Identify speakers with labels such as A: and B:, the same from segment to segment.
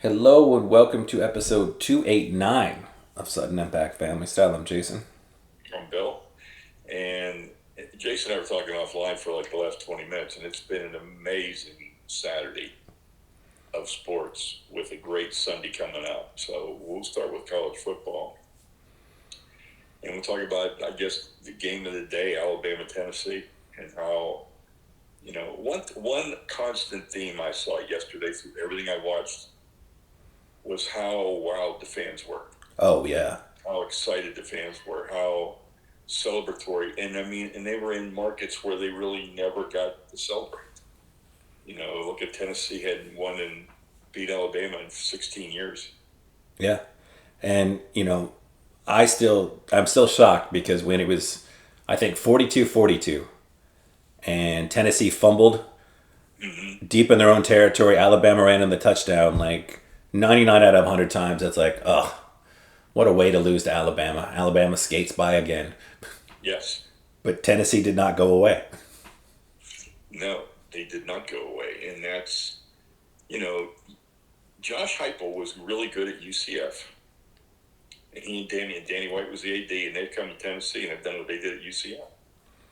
A: Hello and welcome to episode 289 of Sutton Impact Family Style. I'm Jason.
B: I'm Bill. And Jason and I were talking offline for like the last 20 minutes, and it's been an amazing Saturday of sports with a great Sunday coming up. So we'll start with college football. And we'll talk about, I guess, the game of the day, Alabama, Tennessee, and how, one constant theme I saw yesterday through everything I watched was how wild the fans were.
A: Oh, yeah.
B: How excited the fans were, how celebratory. And they were in markets where they really never got to celebrate. Look at Tennessee hadn't won and beat Alabama in 16 years.
A: Yeah. And, I'm still shocked because when it was, I think, 42-42 and Tennessee fumbled deep in their own territory, Alabama ran in the touchdown like 99 out of 100 times. That's like, oh, what a way to lose to Alabama. Alabama skates by again.
B: Yes.
A: But Tennessee did not go away.
B: No, they did not go away. And that's, Josh Heupel was really good at UCF. And he and Danny White was the AD, and they've come to Tennessee and have done what they did at UCF.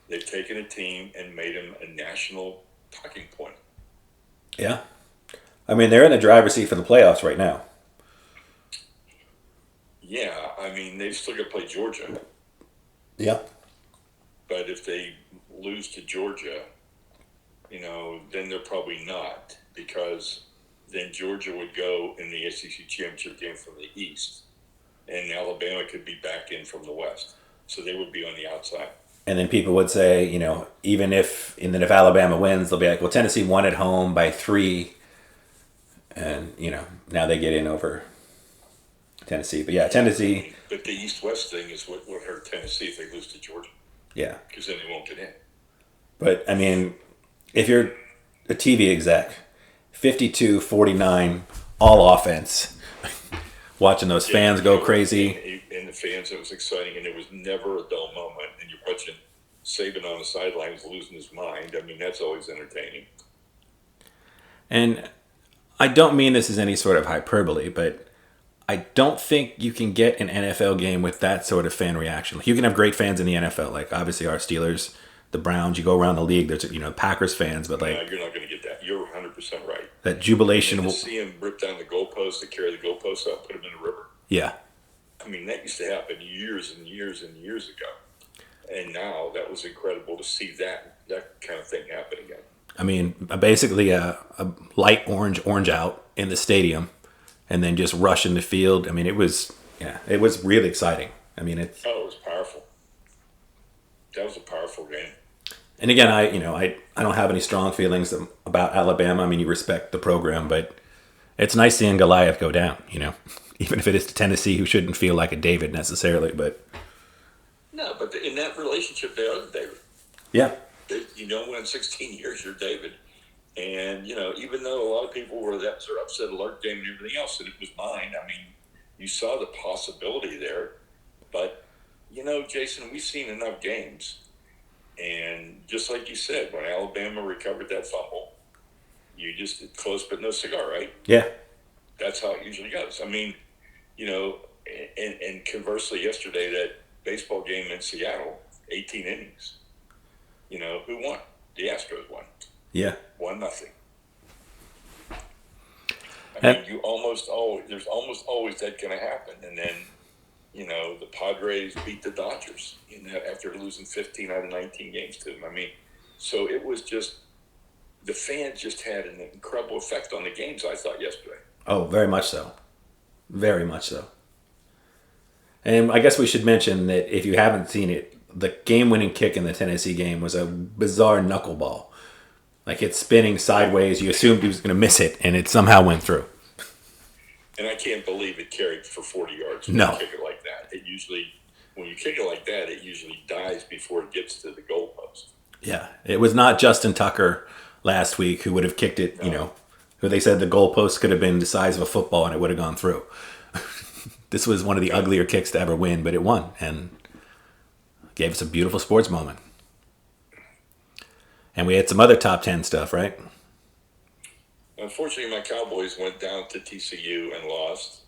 B: They've taken a team and made them a national talking point.
A: Yeah. I mean, they're in the driver's seat for the playoffs right now.
B: Yeah, they've still got to play Georgia.
A: Yeah.
B: But if they lose to Georgia, then they're probably not, because then Georgia would go in the SEC championship game from the East, and Alabama could be back in from the West. So they would be on the outside.
A: And then people would say, if Alabama wins, they'll be like, well, Tennessee won at home by 3. And, now they get in over Tennessee. But yeah, Tennessee.
B: But the East-West thing is what would hurt Tennessee if they lose to Georgia.
A: Yeah.
B: Because then they won't get in.
A: But, if you're a TV exec, 52-49, all offense, watching those fans go crazy.
B: And the fans, it was exciting, and there was never a dull moment. And you're watching Saban on the sidelines losing his mind. That's always entertaining.
A: And I don't mean this as any sort of hyperbole, but I don't think you can get an NFL game with that sort of fan reaction. You can have great fans in the NFL, like obviously our Steelers, the Browns. You go around the league, there's Packers fans, but
B: No, you're not going to get that. You're 100% right.
A: That jubilation.
B: And to see him rip down the goalpost, to carry the goalpost out, put him in the river.
A: Yeah.
B: That used to happen years and years and years ago. And now that was incredible to see that kind of thing happen again.
A: Basically a light orange out in the stadium and then just rush in the field. It was really exciting.
B: Oh, it was powerful. That was a powerful game.
A: And again, I don't have any strong feelings about Alabama. You respect the program, but it's nice seeing Goliath go down, even if it is to Tennessee, who shouldn't feel like a David necessarily, but.
B: No, but in that relationship, they are the David.
A: Yeah.
B: When 16 years, you're David. And, even though a lot of people were that sort of upset alert game and everything else, and it was mine, you saw the possibility there. But, Jason, we've seen enough games. And just like you said, when Alabama recovered that fumble, you just close but no cigar, right?
A: Yeah.
B: That's how it usually goes. And conversely, yesterday, that baseball game in Seattle, 18 innings. Who won? The Astros won.
A: Yeah.
B: 1-0. There's almost always that going to happen. And then, the Padres beat the Dodgers after losing 15 out of 19 games to them. So it was just, the fans just had an incredible effect on the games, I thought, yesterday.
A: Oh, very much so. Very much so. And I guess we should mention that if you haven't seen it, the game-winning kick in the Tennessee game was a bizarre knuckleball. Like, it's spinning sideways. You assumed he was going to miss it, and it somehow went through.
B: And I can't believe it carried for 40 yards when
A: No.
B: you kick it like that. When you kick it like that, it usually dies before it gets to the goalpost.
A: Yeah. It was not Justin Tucker last week who would have kicked it, who they said the goalpost could have been the size of a football and it would have gone through. This was one of the uglier kicks to ever win, but it won and gave us a beautiful sports moment. And we had some other top 10 stuff, right?
B: Unfortunately, my Cowboys went down to TCU and lost.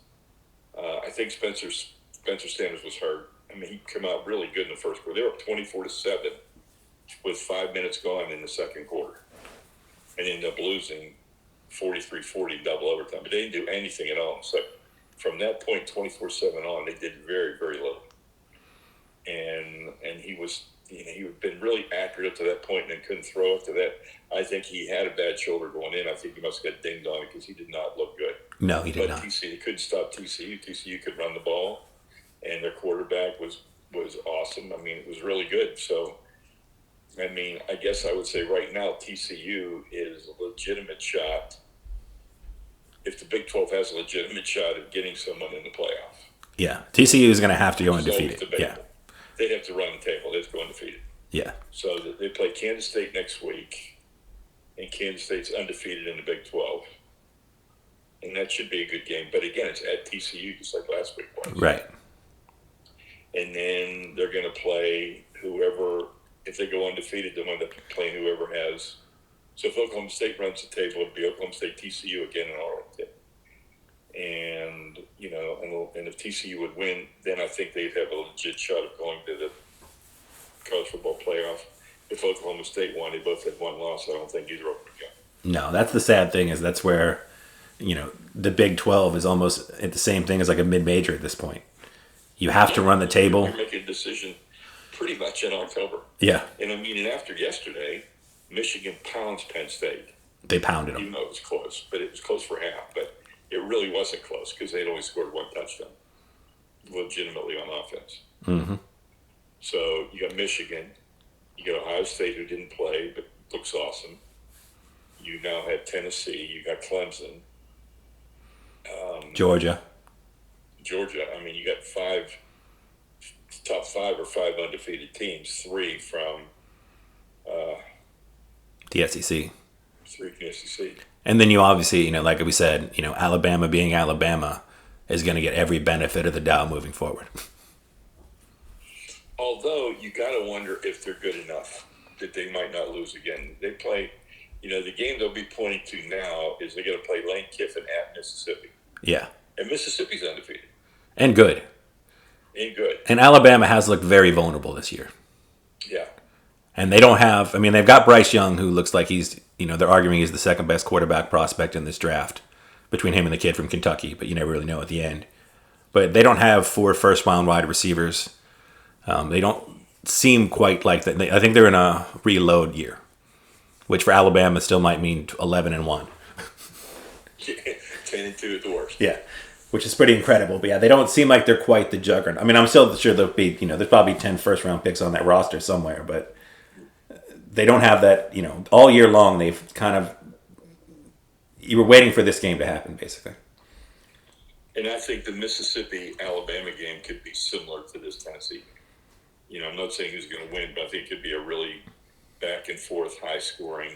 B: I think Spencer Sanders was hurt. I mean, he came out really good in the first quarter. They were up 24-7 with 5 minutes gone in the second quarter, and ended up losing 43-40 double overtime. But they didn't do anything at all. So from that point, 24-7 on, they did very, very little. And he was, he had been really accurate up to that point and then couldn't throw up to that. I think he had a bad shoulder going in. I think he must have got dinged on it because he did not look good.
A: No, he did not.
B: But TCU couldn't stop TCU. TCU could run the ball, and their quarterback was awesome. I mean, it was really good. So, I mean, I guess I would say right now TCU is a legitimate shot. If the Big 12 has a legitimate shot of getting someone in the playoff.
A: Yeah, TCU is going to have to go undefeated. Yeah.
B: They'd have to run the table. They'd have to go undefeated.
A: Yeah.
B: So they play Kansas State next week, and Kansas State's undefeated in the Big 12. And that should be a good game. But again, it's at TCU just like last week was.
A: Right.
B: And then they're going to play whoever, if they go undefeated, they'll end up playing whoever has. So if Oklahoma State runs the table, it'd be Oklahoma State, TCU again in Arlington. And, and if TCU would win, then I think they'd have a legit shot of going to the college football playoff. If Oklahoma State won, they both had one loss. I don't think either of them would go.
A: No, that's the sad thing is that's where, the Big 12 is almost at the same thing as like a mid-major at this point. You have to run the table.
B: You're making a decision pretty much in October.
A: Yeah.
B: And after yesterday, Michigan pounds Penn State.
A: They pounded them.
B: Even though it was close, but it was close for half. But it really wasn't close because they'd only scored one touchdown legitimately on offense.
A: Mm-hmm.
B: So you got Michigan. You got Ohio State, who didn't play but looks awesome. You now have Tennessee. You got Clemson.
A: Georgia.
B: I mean, you got top five or five undefeated teams, three from
A: the SEC.
B: Three from the SEC.
A: And then you obviously, like we said, Alabama being Alabama is going to get every benefit of the doubt moving forward.
B: Although you got to wonder if they're good enough that they might not lose again. They play, the game they'll be pointing to now is they're going to play Lane Kiffin at Mississippi.
A: Yeah.
B: And Mississippi's undefeated.
A: And good. And Alabama has looked very vulnerable this year.
B: Yeah.
A: And they don't have, they've got Bryce Young, who looks like he's, they're arguing he's the second best quarterback prospect in this draft between him and the kid from Kentucky, but you never really know at the end. But they don't have 4 first-round wide receivers. They don't seem quite like that. I think they're in a reload year, which for Alabama still might mean 11-1.
B: 10-2 at the worst.
A: Yeah, which is pretty incredible. But yeah, they don't seem like they're quite the juggernaut. I'm still sure there'll be, there's probably 10 first-round picks on that roster somewhere, but they don't have that, all year long they've kind of, you were waiting for this game to happen, basically.
B: And I think the Mississippi-Alabama game could be similar to this Tennessee game. I'm not saying who's going to win, but I think it could be a really back-and-forth, high-scoring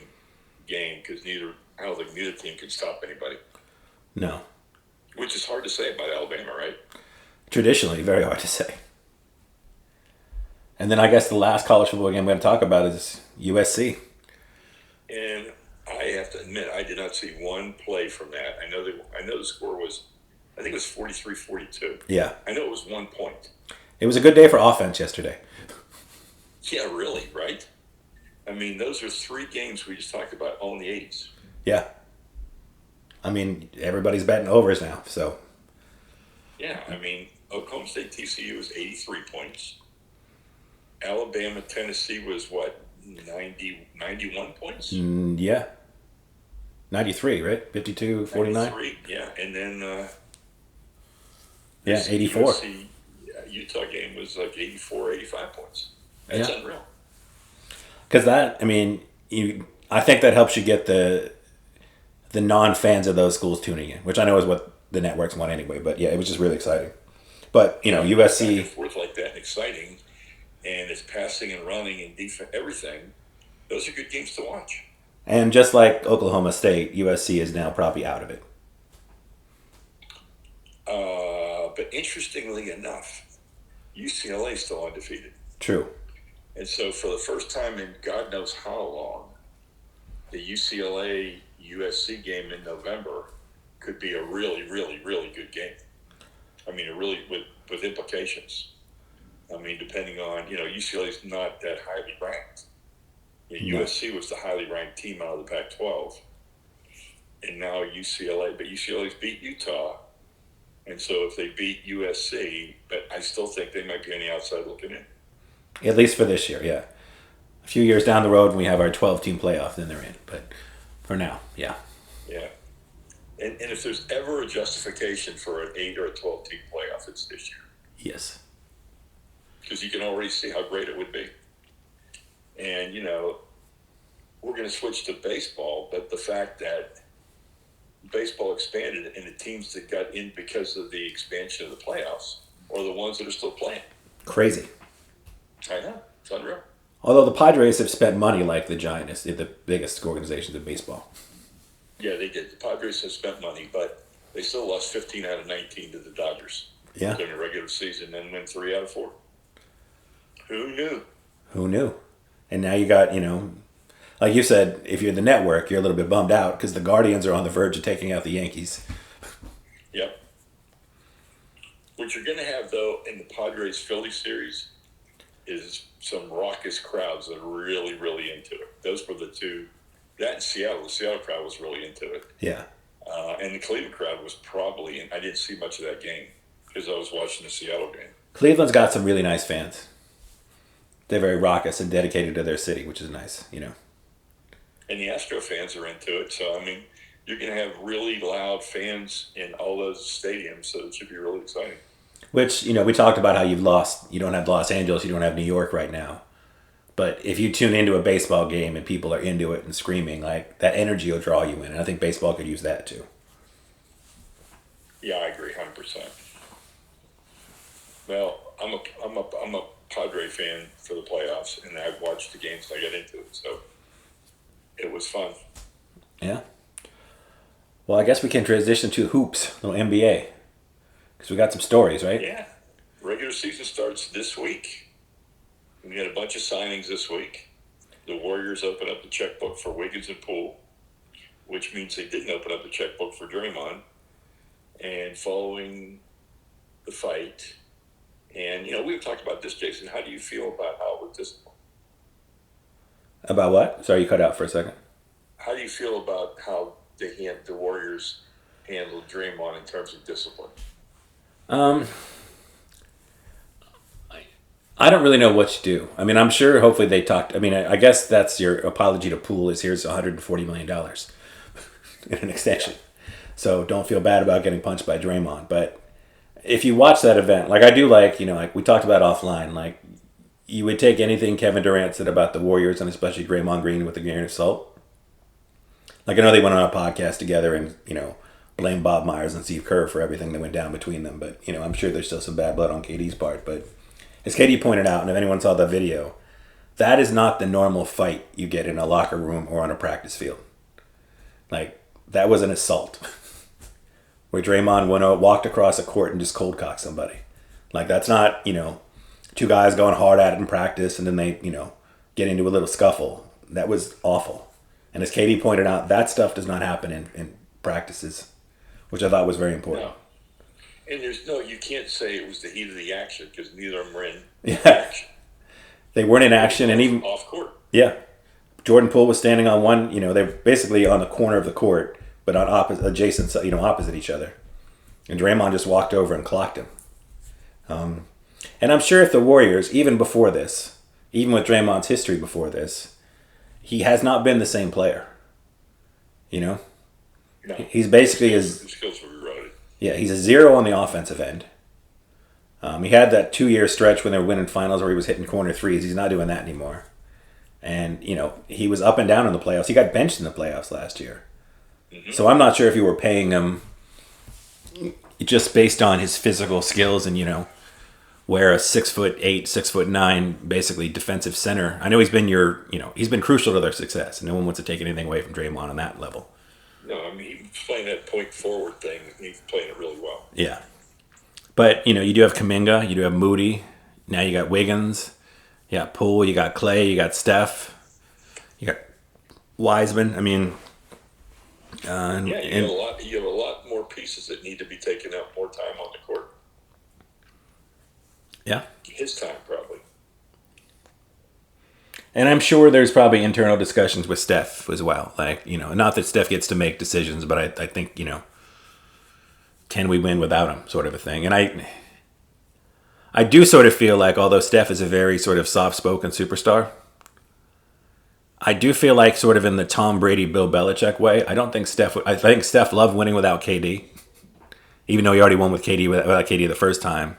B: game because I don't think neither team can stop anybody.
A: No.
B: Which is hard to say about Alabama, right?
A: Traditionally, very hard to say. And then I guess the last college football game we're going to talk about is USC.
B: And I have to admit, I did not see one play from that. I know the score was, I think it was 43-42.
A: Yeah.
B: I know it was 1 point.
A: It was a good day for offense yesterday.
B: Yeah, really, right? Those are 3 games we just talked about all in the 80s.
A: Yeah. Everybody's betting overs now, so.
B: Yeah, Oklahoma State TCU was 83 points. Alabama Tennessee was what, 91 points?
A: Yeah. 93, right? 52-49?
B: 93, yeah. And then
A: 84.
B: USC, Utah game was like 84, 85 points. That's unreal.
A: Because that, I think that helps you get the non-fans of those schools tuning in, which I know is what the networks want anyway. But yeah, it was just really exciting. But, USC...
B: Back and forth like that and exciting, and it's passing and running and defense, everything. Those are good games to watch.
A: And just like Oklahoma State, USC is now probably out of it.
B: But interestingly enough, UCLA is still undefeated.
A: True.
B: And so for the first time in God knows how long, the UCLA USC game in November could be a really, really, really good game. I mean, with implications. I mean, depending on, UCLA's not that highly ranked. USC was the highly ranked team out of the Pac-12. And now but UCLA's beat Utah. And so if they beat USC, but I still think they might be on the outside looking in.
A: At least for this year, yeah. A few years down the road when we have our 12-team playoff, then they're in. But for now, yeah.
B: Yeah. And if there's ever a justification for an 8 or a 12-team playoff, it's this year.
A: Yes.
B: Because you can already see how great it would be. And, we're going to switch to baseball, but the fact that baseball expanded and the teams that got in because of the expansion of the playoffs are the ones that are still playing.
A: Crazy.
B: I know. It's unreal.
A: Although the Padres have spent money like the Giants, the biggest organizations in baseball.
B: Yeah, they did. The Padres have spent money, but they still lost 15 out of 19 to the Dodgers during the regular season and win 3 out of 4. Who knew?
A: Who knew? And now you got, like you said, if you're the network, you're a little bit bummed out because the Guardians are on the verge of taking out the Yankees.
B: Yep. What you're going to have, though, in the Padres-Philly series is some raucous crowds that are really, really into it. Those were the two. That in Seattle, the Seattle crowd was really into it.
A: Yeah.
B: And the Cleveland crowd was probably, and I didn't see much of that game because I was watching the Seattle game.
A: Cleveland's got some really nice fans. They're very raucous and dedicated to their city, which is nice,
B: And the Astro fans are into it. So, I mean, you're going to have really loud fans in all those stadiums, so it should be really exciting.
A: Which, we talked about how you don't have Los Angeles, you don't have New York right now. But if you tune into a baseball game and people are into it and screaming, like, that energy will draw you in. And I think baseball could use that, too.
B: Yeah, I agree, 100%. Well, I'm a Padre fan for the playoffs, and I've watched the games and I got into it, so it was fun.
A: Yeah. Well, I guess we can transition to hoops, a little NBA, because we got some stories, right?
B: Yeah. Regular season starts this week. We had a bunch of signings this week. The Warriors opened up the checkbook for Wiggins and Poole, which means they didn't open up the checkbook for Draymond. And following the fight, and we've talked about this, Jason. How do you feel about how it was disciplined?
A: About what? Sorry, you cut out for a second.
B: How do you feel about how the Warriors handled Draymond in terms of discipline?
A: I don't really know what to do. I mean, I'm sure hopefully they talked. I mean, I guess that's your apology to Poole is here's $140 million in an extension. Yeah. So don't feel bad about getting punched by Draymond. But if you watch that event, like I do like we talked about offline, like you would take anything Kevin Durant said about the Warriors and especially Draymond Green with a grain of salt. Like I know they went on a podcast together and, blame Bob Myers and Steve Kerr for everything that went down between them. But, I'm sure there's still some bad blood on KD's part. But as KD pointed out, and if anyone saw the video, that is not the normal fight you get in a locker room or on a practice field. Like, that was an assault. Where Draymond walked across a court and just cold cocked somebody. Like, that's not, two guys going hard at it in practice and then they, get into a little scuffle. That was awful. And as KD pointed out, that stuff does not happen in practices, which I thought was very important.
B: No. And you can't say it was the heat of the action because neither of them were in
A: action. They weren't in action and even
B: off court.
A: Yeah. Jordan Poole was standing on one, they're basically on the corner of the court, but on opposite each other. And Draymond just walked over and clocked him. And I'm sure if the Warriors, even before this, even with Draymond's history before this, he has not been the same player.
B: No.
A: He's basically
B: his skills were eroded.
A: Yeah, he's a zero on the offensive end. He had that 2-year stretch when they were winning finals where he was hitting corner threes. He's not doing that anymore. And, he was up and down in the playoffs. He got benched in the playoffs last year. Mm-hmm. So I'm not sure if you were paying him just based on his physical skills and, where a 6'8", 6'9", basically defensive center. I know he's been he's been crucial to their success. And no one wants to take anything away from Draymond on that level.
B: No, I mean, he's playing that point forward thing. He's playing it really well.
A: Yeah. But, you do have Kuminga, you do have Moody. Now you got Wiggins. You got Poole, you got Clay, you got Steph. You got Wiseman. I mean,
B: Yeah, you have a lot more pieces that need to be taken up more time on the court.
A: Yeah.
B: His time, probably.
A: And I'm sure there's probably internal discussions with Steph as well. Like, not that Steph gets to make decisions, but I think, can we win without him sort of a thing. And I do sort of feel like, although Steph is a very sort of soft-spoken superstar, I do feel like sort of in the Tom Brady, Bill Belichick way, I think Steph loved winning without KD, even though he already won with KD without KD the first time.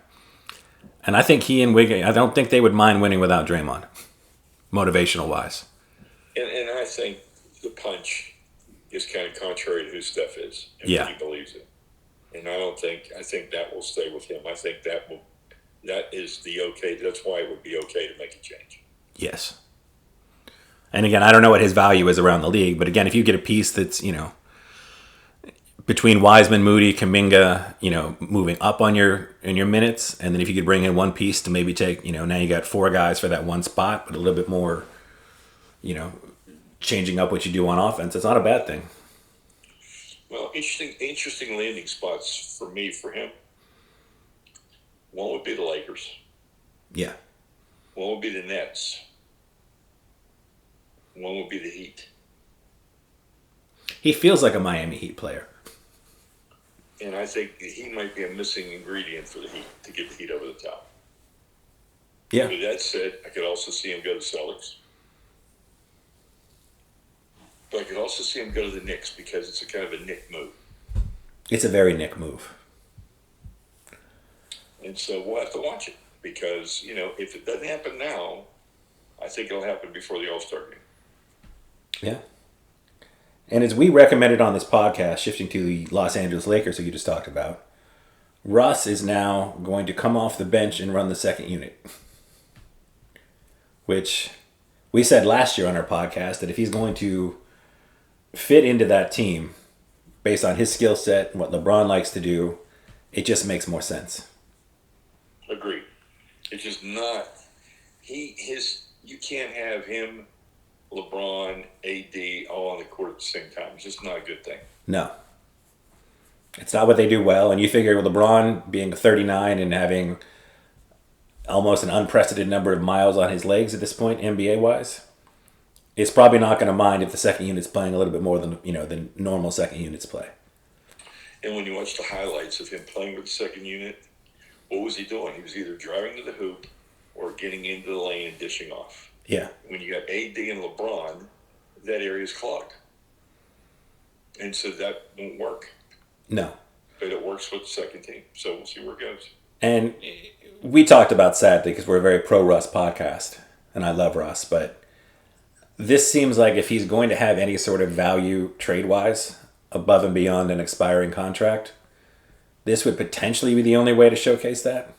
A: And I think he and Wiggins, I don't think they would mind winning without Draymond, motivational wise.
B: And I think the punch is kind of contrary to who Steph is and
A: Yeah.
B: what he believes in. And I think that will stay with him. I think that is the okay. That's why it would be okay to make a change.
A: Yes. And again, I don't know what his value is around the league, but again, if you get a piece that's, between Wiseman, Moody, Kuminga, moving up in your minutes, and then if you could bring in one piece to maybe take, now you got 4 guys for that one spot, but a little bit more, changing up what you do on offense, it's not a bad thing.
B: Well, interesting landing spots for him. One would be the Lakers.
A: Yeah.
B: One would be the Nets. One would be the Heat.
A: He feels like a Miami Heat player.
B: And I think he might be a missing ingredient for the Heat to get the Heat over the top.
A: Yeah.
B: With that said, I could also see him go to Celtics. But I could also see him go to the Knicks because it's a kind of a Knick move.
A: It's a very Knick move.
B: And so we'll have to watch it because, if it doesn't happen now, I think it'll happen before the All-Star game.
A: Yeah. And as we recommended on this podcast, shifting to the Los Angeles Lakers, who you just talked about, Russ is now going to come off the bench and run the second unit. Which we said last year on our podcast that if he's going to fit into that team based on his skill set and what LeBron likes to do, it just makes more sense.
B: Agreed. It's just not you can't have him, LeBron, AD all on the court at the same time. It's just not a good thing.
A: No. It's not what they do well. And you figure with LeBron being 39 and having almost an unprecedented number of miles on his legs at this point, NBA-wise, it's probably not going to mind if the second unit's playing a little bit more than normal second units play.
B: And when you watch the highlights of him playing with the second unit, what was he doing? He was either driving to the hoop or getting into the lane and dishing off.
A: Yeah.
B: When you got AD and LeBron, that area is clogged. And so that won't work.
A: No.
B: But it works with the second team. So we'll see where it goes.
A: And we talked about, sadly, because we're a very pro-Russ podcast, and I love Russ, but this seems like if he's going to have any sort of value trade-wise above and beyond an expiring contract, this would potentially be the only way to showcase that.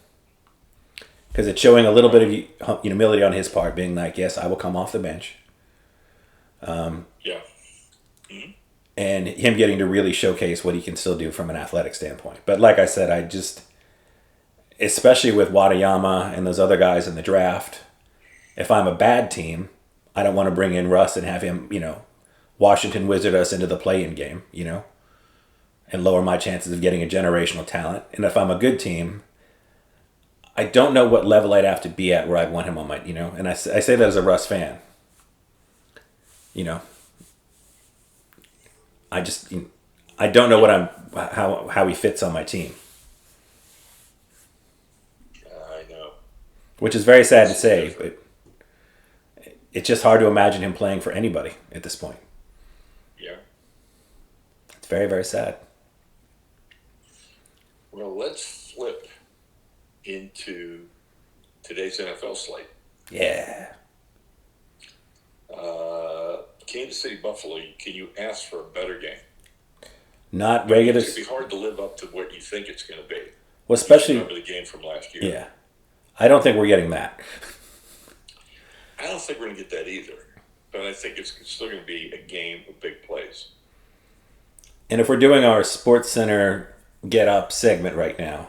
A: Because it's showing a little bit of humility on his part, being like, yes, I will come off the bench.
B: Yeah. Mm-hmm.
A: And him getting to really showcase what he can still do from an athletic standpoint. But like I said, especially with Wadayama and those other guys in the draft, if I'm a bad team, I don't want to bring in Russ and have him, Washington Wizard us into the play-in game, and lower my chances of getting a generational talent. And if I'm a good team, I don't know what level I'd have to be at where I'd want him on my, and I say that as a Russ fan. I don't know how he fits on my team.
B: I know.
A: Which is very sad to say, but it's just hard to imagine him playing for anybody at this point.
B: Yeah.
A: It's very, very sad.
B: Well, let's flip into today's NFL slate.
A: Yeah.
B: Kansas City Buffalo, can you ask for a better game?
A: Not regular.
B: It's going to be hard to live up to what you think it's going to be.
A: Well, especially.
B: Remember the game from last year.
A: Yeah. I don't think we're getting that.
B: I don't think we're going to get that either. But I think it's still going to be a game of big plays.
A: And if we're doing our Sports Center Get Up segment right now,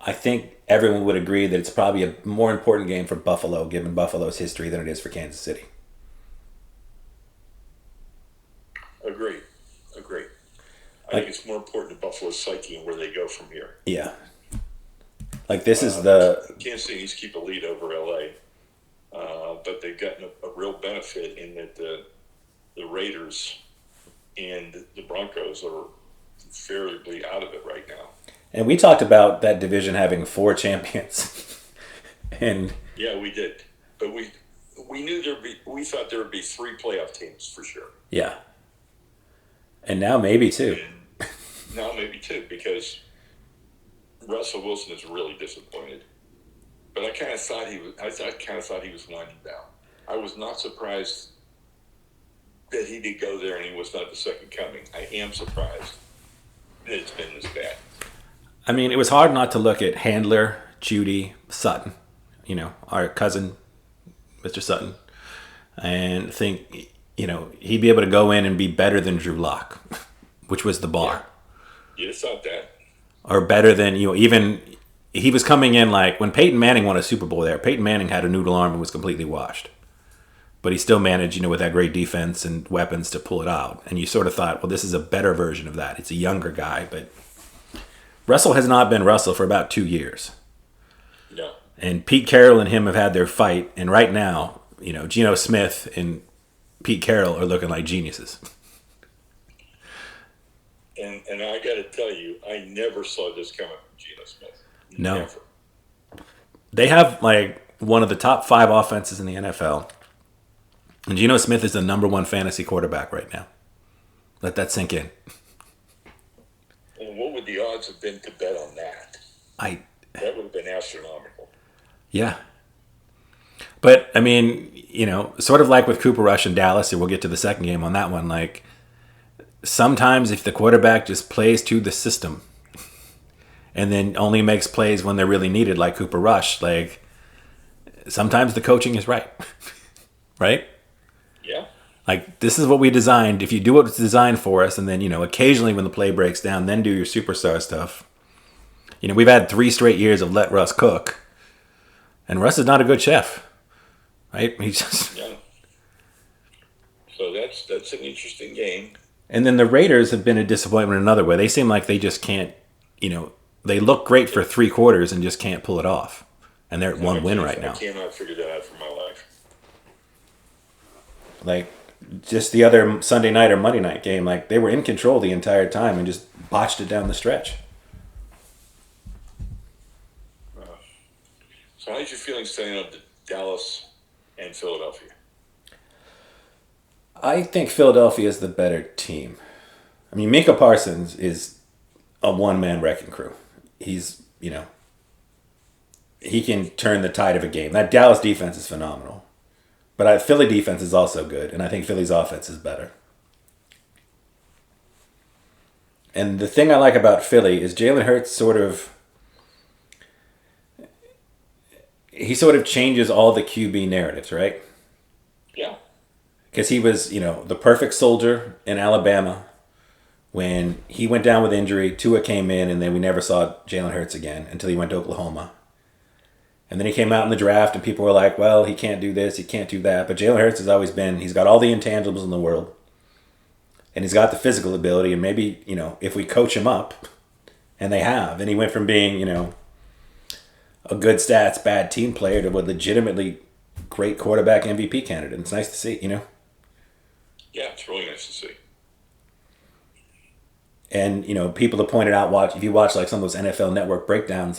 A: I think everyone would agree that it's probably a more important game for Buffalo, given Buffalo's history, than it is for Kansas City.
B: Agreed. I think it's more important to Buffalo's psyche and where they go from here.
A: Yeah. Like, this is the...
B: Kansas City needs to keep a lead over L.A., but they've gotten a real benefit in that the Raiders and the Broncos are fairly out of it right now.
A: And we talked about that division having 4 champions. And
B: yeah, we did. But we knew we thought there would be 3 playoff teams for sure.
A: Yeah. And now maybe 2.
B: And now maybe 2, because Russell Wilson is really disappointed. But I kind of thought he was winding down. I was not surprised that he did go there and he was not the second coming. I am surprised that it's been this bad.
A: I mean, it was hard not to look at Handler, Judy, Sutton, our cousin, Mr. Sutton, and think, he'd be able to go in and be better than Drew Lock, which was the bar.
B: Yeah. You'd have thought that.
A: Or better than, even... He was coming in like when Peyton Manning won a Super Bowl there. Peyton Manning had a noodle arm and was completely washed. But he still managed, with that great defense and weapons to pull it out. And you sort of thought, well, this is a better version of that. It's a younger guy. But Russell has not been Russell for about 2 years.
B: No.
A: And Pete Carroll and him have had their fight. And right now, Geno Smith and Pete Carroll are looking like geniuses.
B: And I got to tell you, I never saw this coming from Geno Smith.
A: No.
B: Never.
A: They have one of the top 5 offenses in the NFL. And Geno Smith is the number 1 fantasy quarterback right now. Let that sink in.
B: And what would the odds have been to bet on that? That would have been astronomical.
A: Yeah. But, I mean, sort of like with Cooper Rush in Dallas, and we'll get to the second game on that one, sometimes if the quarterback just plays to the system and then only makes plays when they're really needed, like Cooper Rush, sometimes the coaching is right. Right?
B: Yeah.
A: This is what we designed. If you do what's designed for us, and then, occasionally when the play breaks down, then do your superstar stuff. We've had 3 straight years of let Russ cook. And Russ is not a good chef. Right? He's just...
B: Yeah. So that's an interesting game.
A: And then the Raiders have been a disappointment in another way. They seem like they just can't, they look great for 3 quarters and just can't pull it off. And they're at 1 win right now.
B: I cannot figure that out for my life.
A: Just the other Sunday night or Monday night game, they were in control the entire time and just botched it down the stretch.
B: So how's your feeling staying up to Dallas and Philadelphia?
A: I think Philadelphia is the better team. I mean, Micah Parsons is a one-man wrecking crew. He's, he can turn the tide of a game. That Dallas defense is phenomenal. But Philly defense is also good, and I think Philly's offense is better. And the thing I like about Philly is Jalen Hurts he sort of changes all the QB narratives, right?
B: Yeah.
A: Because he was, the perfect soldier in Alabama. When he went down with injury, Tua came in, and then we never saw Jalen Hurts again until he went to Oklahoma. And then he came out in the draft, and people were like, well, he can't do this, he can't do that. But Jalen Hurts has always been, he's got all the intangibles in the world. And he's got the physical ability, and maybe, if we coach him up, and they have, and he went from being, a good stats, bad team player to a legitimately great quarterback MVP candidate. It's nice to see,
B: Yeah, it's really nice to see.
A: And, people have pointed out, if you watch some of those NFL Network breakdowns,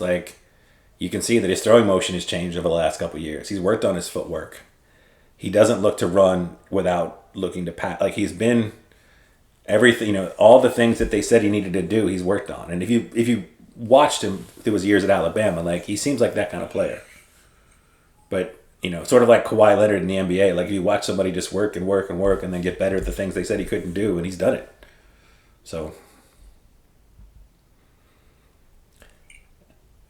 A: you can see that his throwing motion has changed over the last couple of years. He's worked on his footwork. He doesn't look to run without looking to pass. He's been everything, all the things that they said he needed to do, he's worked on. And if you watched him through his years at Alabama, he seems like that kind of player. But, sort of like Kawhi Leonard in the NBA, if you watch somebody just work and work and work and then get better at the things they said he couldn't do, and he's done it. So...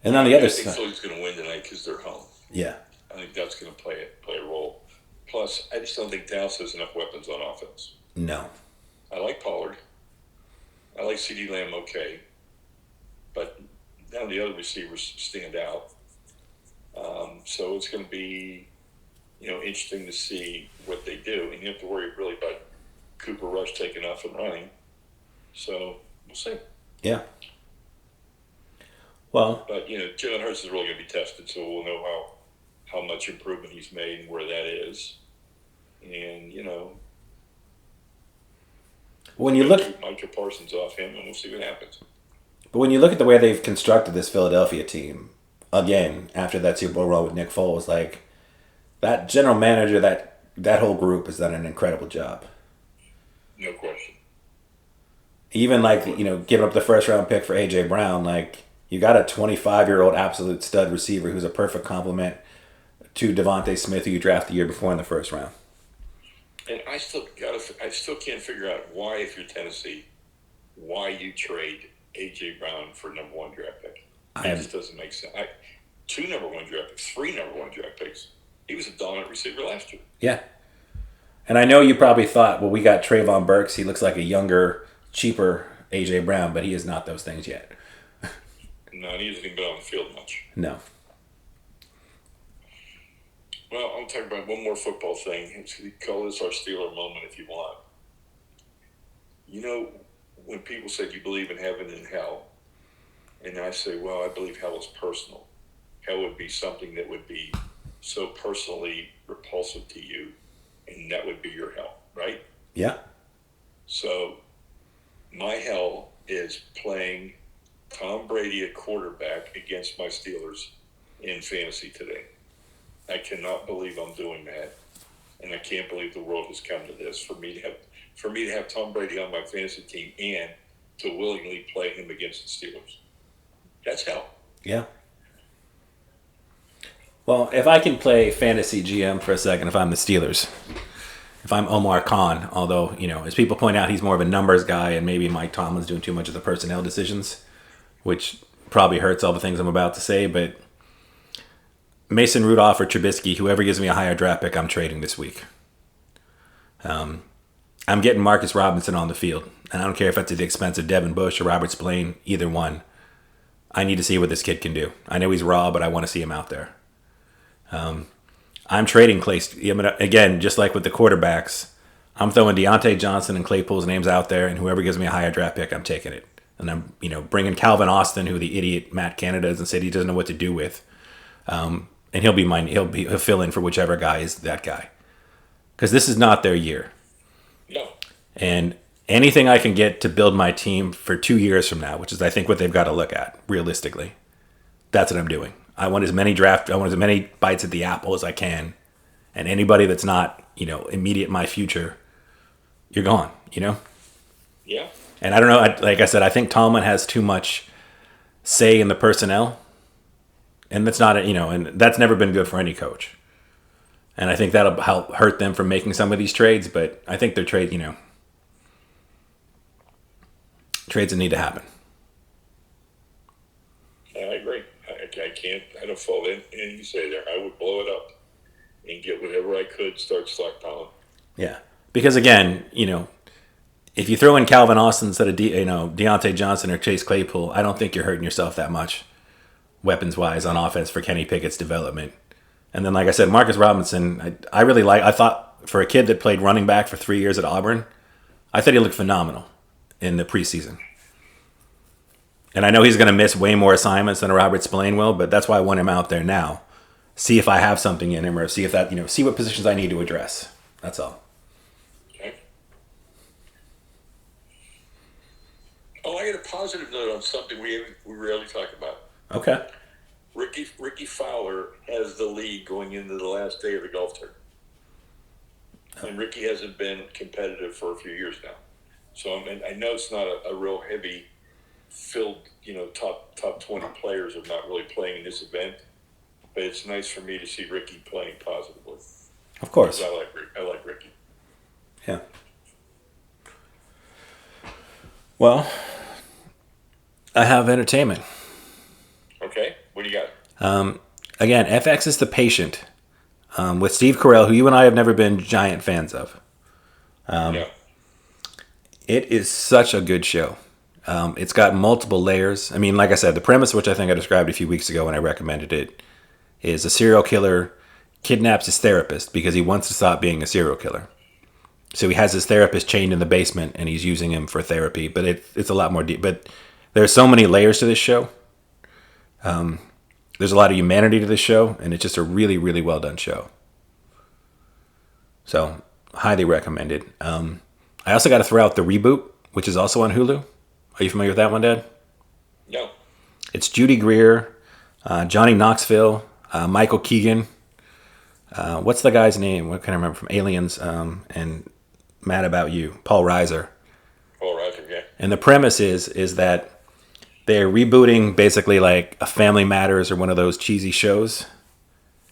A: And on the other side,
B: I think Philly's going to win tonight because they're home.
A: Yeah.
B: I think that's going to play a role. Plus, I just don't think Dallas has enough weapons on offense.
A: No.
B: I like Pollard. I like CeeDee Lamb okay. But none of the other receivers stand out. So it's going to be, interesting to see what they do. And you have to worry really about Cooper Rush taking off and running. So We'll see.
A: Yeah. Well,
B: But Jalen Hurts is really going to be tested, so we'll know how much improvement he's made and where that is. And
A: when you look,
B: Micah Parsons off him, and we'll see what happens.
A: but when you look at the way they've constructed this Philadelphia team, again after that Super Bowl run with Nick Foles, like that general manager, that whole group has done an incredible job.
B: No question.
A: Even like giving up the first round pick for AJ Brown, like you got a 25-year-old absolute stud receiver who's a perfect complement to Devontae Smith, who you drafted the year before in the first round.
B: And I still can't figure out why, if you're Tennessee, why you trade AJ Brown for number 1 draft pick. It just doesn't make sense. 2 number 1 draft picks, 3 number 1 draft picks. He was a dominant receiver last year.
A: Yeah. And I know you probably thought, well, we got Trayvon Burks. He looks like a younger, cheaper AJ Brown, but he is not those things yet.
B: No, he hasn't even been on the field much.
A: No.
B: Well, I'll talk about one more football thing. Call this our Steeler moment if you want. When people say you believe in heaven and hell, and I say, well, I believe hell is personal. Hell would be something that would be so personally repulsive to you, and that would be your hell, right?
A: Yeah.
B: So my hell is playing Tom Brady at quarterback against my Steelers in fantasy today. I cannot believe I'm doing that, and I can't believe the world has come to this for me to have Tom Brady on my fantasy team and to willingly play him against the Steelers. That's hell.
A: Yeah. Well, if I can play fantasy GM for a second, if I'm the Steelers, if I'm Omar Khan, although, as people point out, he's more of a numbers guy, and maybe Mike Tomlin's doing too much of the personnel decisions, which probably hurts all the things I'm about to say, but Mason Rudolph or Trubisky, whoever gives me a higher draft pick, I'm trading this week. I'm getting Marcus Robinson on the field, and I don't care if it's at the expense of Devin Bush or Robert Spillane, either one. I need to see what this kid can do. I know he's raw, but I want to see him out there. I'm trading Clay. Again, just like with the quarterbacks, I'm throwing Deontay Johnson and Claypool's names out there, and whoever gives me a higher draft pick, I'm taking it. And I'm, bringing Calvin Austin, who the idiot Matt Canada has and said he doesn't know what to do with. And he'll be mine. He'll fill in for whichever guy is that guy, because this is not their year.
B: No.
A: And anything I can get to build my team for 2 years from now, which is I think what they've got to look at realistically, that's what I'm doing. I want as many bites at the apple as I can, and anybody that's not immediate my future, you're gone.
B: Yeah.
A: And I don't know. Like I said, I think Tomlin has too much say in the personnel. And that's not, and that's never been good for any coach. And I think that'll help hurt them from making some of these trades. But I think their trades that need to happen.
B: I agree. I don't fall in anything you say there. I would blow it up and get whatever I could, start stockpiling.
A: Yeah. Because again, if you throw in Calvin Austin instead of Deontay Johnson or Chase Claypool, I don't think you're hurting yourself that much, weapons-wise, on offense for Kenny Pickett's development. And then, like I said, Marcus Robinson, I thought for a kid that played running back for 3 years at Auburn, I thought he looked phenomenal in the preseason. And I know he's going to miss way more assignments than Robert Spillane will, but that's why I want him out there now. See if I have something in him, or see if that, see what positions I need to address. That's all.
B: Okay. Oh, I got a positive note on something we rarely talk about.
A: Okay.
B: Ricky Fowler has the lead going into the last day of the golf tournament. And Ricky hasn't been competitive for a few years now. So I know it's not a real heavy filled, top 20 players are not really playing in this event. But it's nice for me to see Ricky playing positively.
A: Of course.
B: I like Ricky.
A: Yeah. Well, I have entertainment.
B: Okay. What do you got?
A: Again, FX is the Patient with Steve Carell, who you and I have never been giant fans of.
B: Yeah.
A: It is such a good show. It's got multiple layers. I mean, like I said, the premise, which I think I described a few weeks ago when I recommended it, is a serial killer kidnaps his therapist because he wants to stop being a serial killer. So he has his therapist chained in the basement, and he's using him for therapy. But it's a lot more deep. But there's so many layers to this show. There's a lot of humanity to this show, and it's just a really, really well done show. So, highly recommended. I also got to throw out The Reboot, which is also on Hulu. Are you familiar with that one, Dad?
B: No.
A: It's Judy Greer, Johnny Knoxville, Michael Keegan. What's the guy's name? What can I remember from Aliens and Mad About You? Paul Reiser.
B: Paul Reiser, yeah.
A: And the premise is that they're rebooting basically like a Family Matters or one of those cheesy shows.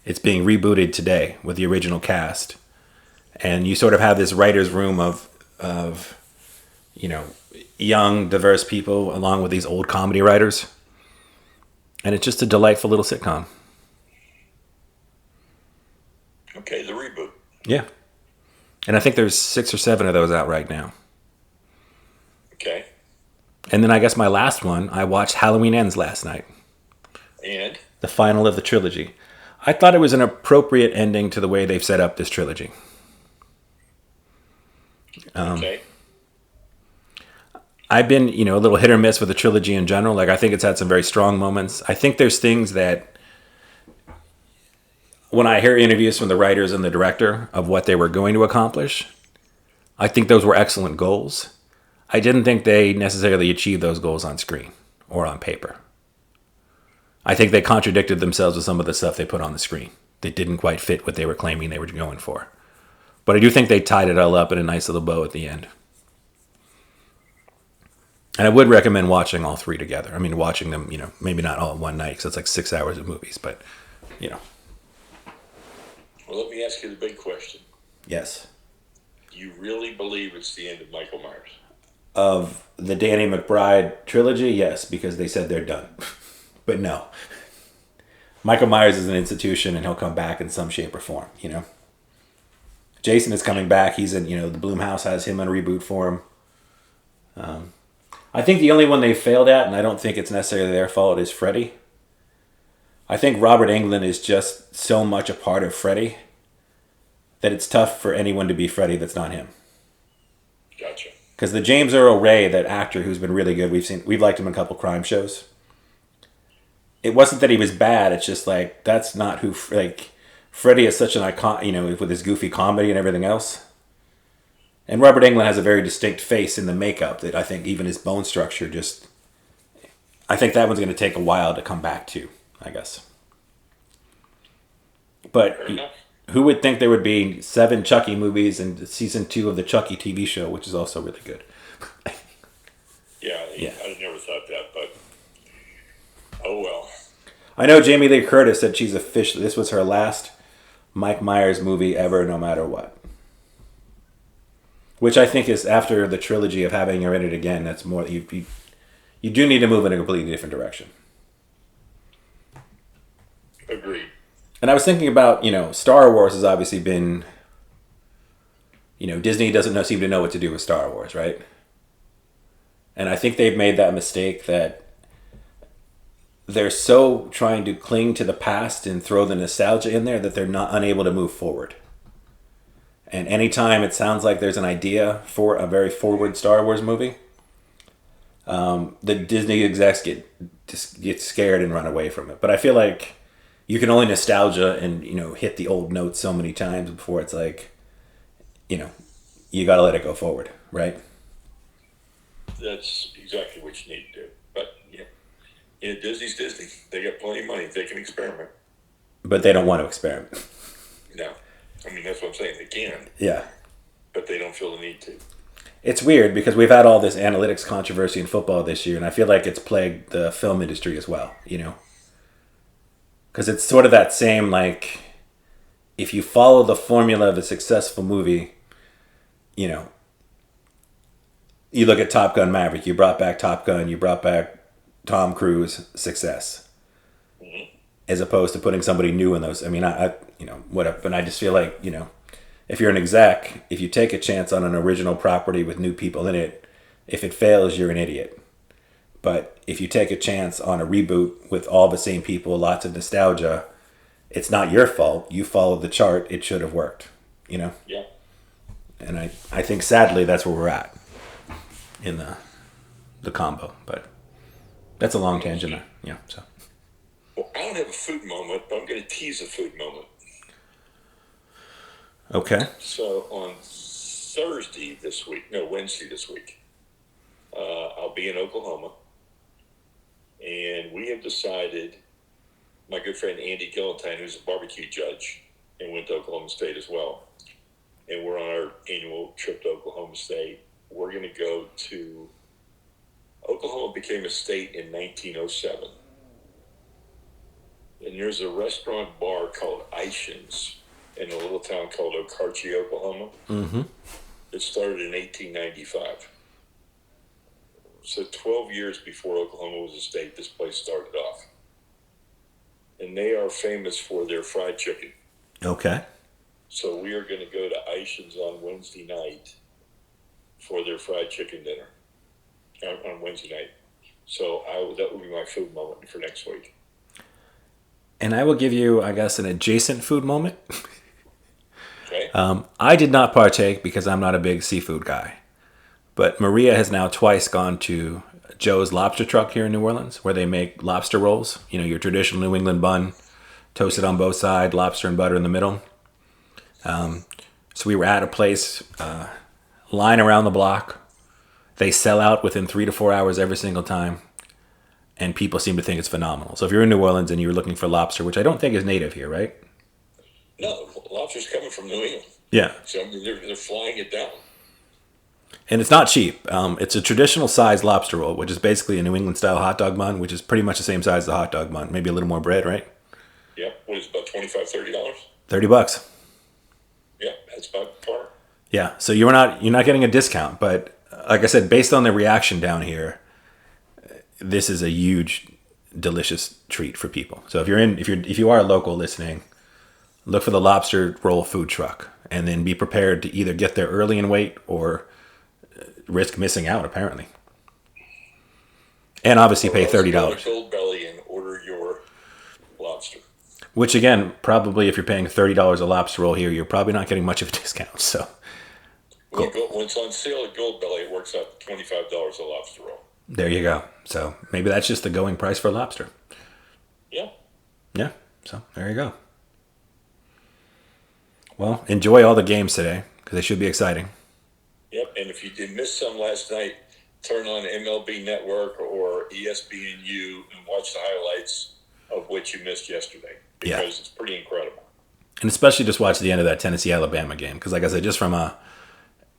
A: It's being rebooted today with the original cast. And you sort of have this writer's room of young, diverse people along with these old comedy writers. And it's just a delightful little sitcom.
B: Okay, The Reboot.
A: Yeah. And I think there's 6 or 7 of those out right now.
B: Okay.
A: And then I guess my last one, I watched Halloween Ends last night.
B: And?
A: The final of the trilogy. I thought it was an appropriate ending to the way they've set up this trilogy.
B: Okay.
A: I've been, a little hit or miss with the trilogy in general. Like, I think it's had some very strong moments. I think there's things that, when I hear interviews from the writers and the director of what they were going to accomplish, I think those were excellent goals. I didn't think they necessarily achieved those goals on screen or on paper. I think they contradicted themselves with some of the stuff they put on the screen. They didn't quite fit what they were claiming they were going for. But I do think they tied it all up in a nice little bow at the end. And I would recommend watching all 3 together. I mean, watching them, maybe not all in one night because it's like 6 hours of movies, but,
B: Well, let me ask you the big question.
A: Yes.
B: Do you really believe it's the end of Michael Myers?
A: Of the Danny McBride trilogy, yes, because they said they're done. But no. Michael Myers is an institution, and he'll come back in some shape or form, Jason is coming back. He's in, the Blumhouse has him on a reboot for him. I think the only one they failed at, and I don't think it's necessarily their fault, is Freddy. I think Robert Englund is just so much a part of Freddy that it's tough for anyone to be Freddy that's not him.
B: Gotcha.
A: Because the James Earl Ray, that actor who's been really good, we've liked him in a couple crime shows. It wasn't that he was bad. It's just like that's not who Freddy is such an icon, with his goofy comedy and everything else. And Robert Englund has a very distinct face in the makeup that I think even his bone structure I think that one's going to take a while to come back to, I guess. But who would think there would be 7 Chucky movies and season 2 of the Chucky TV show, which is also really good.
B: Yeah, I never thought that, but oh well.
A: I know Jamie Lee Curtis said this was her last Mike Myers movie ever, no matter what. Which I think is after the trilogy of having her in it again, that's more, you do need to move in a completely different direction.
B: Agreed.
A: And I was thinking about, Star Wars has obviously been, Disney doesn't seem to know what to do with Star Wars, right? And I think they've made that mistake that they're so trying to cling to the past and throw the nostalgia in there that they're not unable to move forward. And anytime it sounds like there's an idea for a very forward Star Wars movie, the Disney execs get scared and run away from it. But I feel like you can only nostalgia and, hit the old notes so many times before it's like, you got to let it go forward, right?
B: That's exactly what you need to do. But, Disney's Disney. They got plenty of money. They can experiment.
A: But they don't want to experiment.
B: No. I mean, that's what I'm saying. They can.
A: Yeah.
B: But they don't feel the need to.
A: It's weird because we've had all this analytics controversy in football this year, and I feel like it's plagued the film industry as well, Because it's sort of that same, if you follow the formula of a successful movie, you look at Top Gun Maverick, you brought back Top Gun, you brought back Tom Cruise, success. Mm-hmm. As opposed to putting somebody new in those. I mean, whatever. But I just feel like, if you're an exec, if you take a chance on an original property with new people in it, if it fails, you're an idiot. But if you take a chance on a reboot with all the same people, lots of nostalgia, it's not your fault. You followed the chart. It should have worked,
B: Yeah.
A: And I think sadly that's where we're at in the combo. But that's a long tangent there. Yeah. So.
B: Well, I don't have a food moment, but I'm going to tease a food moment.
A: Okay.
B: So on Wednesday this week, I'll be in Oklahoma, and we have decided, my good friend Andy Gillentine, who's a barbecue judge and went to Oklahoma State as well, and we're on our annual trip to Oklahoma State. We're going to go to Oklahoma. Became a state in 1907, and there's a restaurant bar called Ishins in a little town called Okarche, Oklahoma.
A: Mm-hmm.
B: It started in 1895. So 12 years before Oklahoma was a state, this place started off. And they are famous for their fried chicken.
A: Okay.
B: So we are going to go to Ishins on Wednesday night for their fried chicken dinner on Wednesday night. So that will be my food moment for next week.
A: And I will give you, I guess, an adjacent food moment.
B: Okay.
A: I did not partake because I'm not a big seafood guy. But Maria has now twice gone to Joe's Lobster Truck here in New Orleans, where they make lobster rolls. You know, your traditional New England bun, toasted on both sides, lobster and butter in the middle. So we were at a place, line around the block. They sell out within 3 to 4 hours every single time. And people seem to think it's phenomenal. So if you're in New Orleans and you're looking for lobster, which I don't think is native here, right?
B: No, lobster's coming from New England.
A: Yeah.
B: So I mean, they're flying it down.
A: And it's not cheap. It's a traditional size lobster roll, which is basically a New England style hot dog bun, which is pretty much the same size as the hot dog bun. Maybe a little more bread, right?
B: Yeah. What is it, about $25, $30?
A: $30.
B: Yeah, that's about par.
A: Yeah. So you're not getting a discount, but like I said, based on the reaction down here, this is a huge, delicious treat for people. So if you are a local listening, look for the lobster roll food truck, and then be prepared to either get there early and wait or risk missing out, apparently. And obviously pay $30.
B: Go to Gold Belly and order your lobster.
A: Which again, probably if you're paying $30 a lobster roll here, you're probably not getting much of a discount. So
B: When it's on sale at Gold Belly, it works out to $25 a lobster roll.
A: there you go. So maybe that's just the going price for lobster.
B: Yeah.
A: Yeah. So there you go. Well, enjoy all the games today because they should be exciting.
B: Yep. And if you did miss some last night, turn on MLB Network or ESPNU and watch the highlights of what you missed yesterday because it's pretty incredible.
A: And especially just watch the end of that Tennessee-Alabama game because, like I said, just from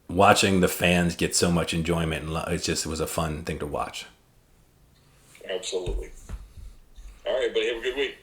A: watching the fans get so much enjoyment, and it was a fun thing to watch.
B: Absolutely. All right, buddy. Have a good week.